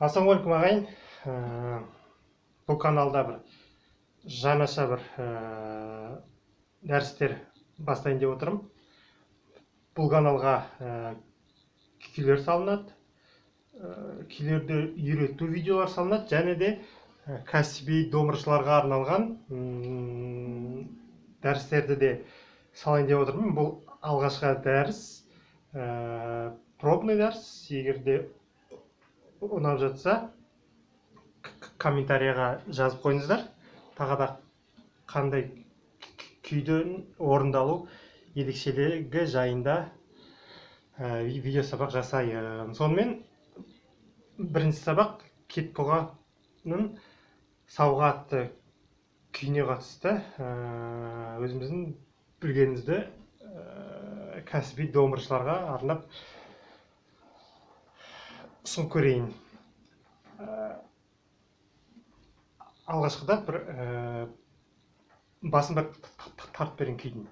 Ассалаумағалейкум ағайын. Бұл каналда бір жаңаша бір дәрістер бастайын деп отырмын. Бұл каналға күйлер салынады, күйлерді үйрету видеолар салынады, және де кәсіби домыршыларға арналған дәрістерді де салайын деп отырмын. Бұл алғашқы дәріс, пробный дәріс. Егер де ұнап жатса, комментарияға жазып қойыңыздар. Тағы да қандай күйдің орындалу ерекшелігі жайында видео сабақ жасайын. Сонымен бірінші сабақ Кетбұғаның сауға атты күйіне қатысты өзіміздің білгенімізді кәсіби домбырашыларға арнап ұсынып көрейін. Алғашқыда бір басын бір тартып берейін күйдің.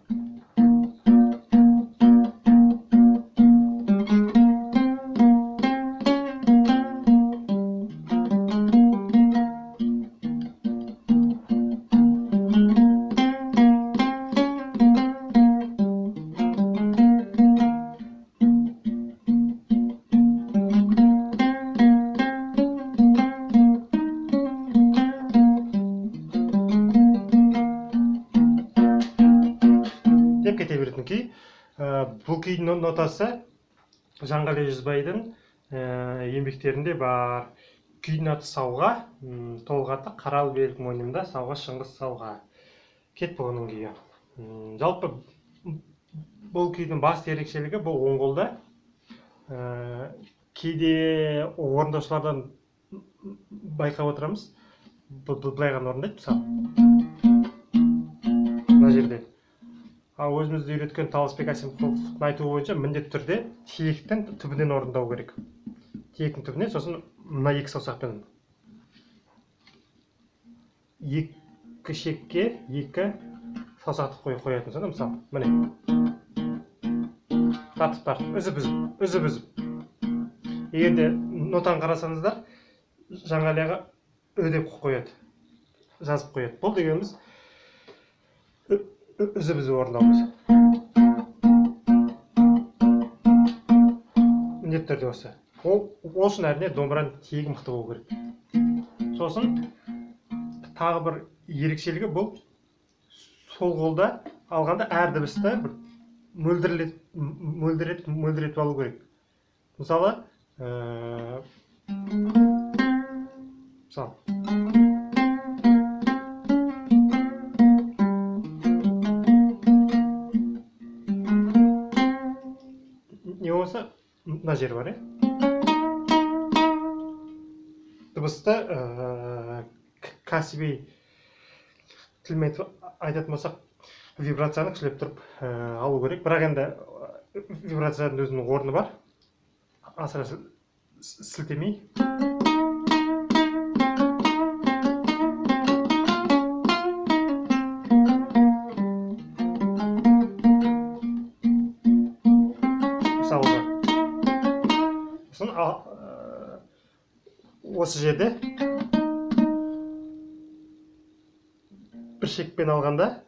Деп кете беретін күй. Бұл күйдің нотасы Жанғали Жүзбайдың еңбектерінде бар. Күйдің аты сауға, толық аты Қаралы белік мойнымда сауға, шыңғыс сауға. Кетбұғаның күйі. Жалпы бұл күйдің басты ерекшелігі бұл оң қолда. Кейде орындаушылардан байқап отырамыз. Былай ғана орындайды, мысалы. Мына жерде. Өзімізді үйреткен Таласбек Әсемқұловтың айтуы бойынша міндетті түрде тиектің түбінен орындау керек. Тиектің түбінен, сосын мына екі саусақпен екі шекке екі саусақты қоятын. Сонда мысалы, міне. Тартып, үзіп. Егер де нотаны қарасаңыздар, Жанғалиға деп қояды, жазып қояды. Бұл дегеніміз үзіп орындаумыз. Міндетті түрде осы. Ол үшін әрине домбыраның тиегі мықты болу керек. Сосын тағы бір ерекшелігі бұл сол қолда алғанда әр дыбысты мөлдіретіп алу керек. Мысалы, не болса, мына жер бар, дыбысты кәсіби тілмен айтатын болсақ, вибрацияны күшелеп тұрып алу керек. Бірақ енді вибрацияның өзінің орны бар. Асыра сілтемей. Осы жерде бір шекпен алғанда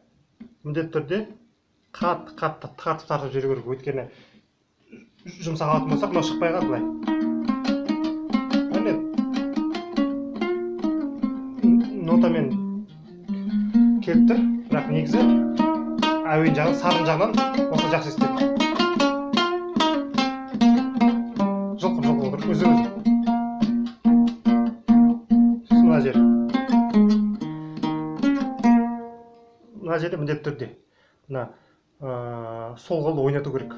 міндетті түрде қатты тартып жүру керек. Өйткені жұмсақ алатын болсақ, мынау шықпай қалады былай. Нотамен келіп тұр, бірақ негізі әуен жағынан, сарын жағынан осы жақсы естіледі. Жұлқып отыр, өзі. Мына жерде міндетті түрде сол қолды ойнату керек.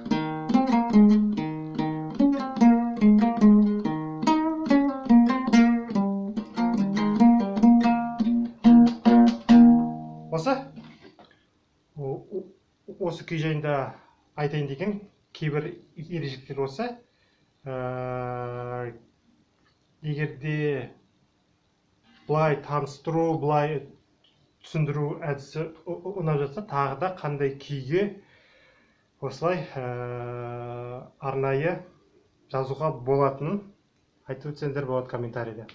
Осы күй жайында айтайын деген кейбір ережеліктер осы. Егер де былай таныстыру, былай түсіндіру әдісі ұнап жатса, тағы да қандай күйге осылай арнайы жазуға болатынын айтып өтсеңіздер болады комментарийде.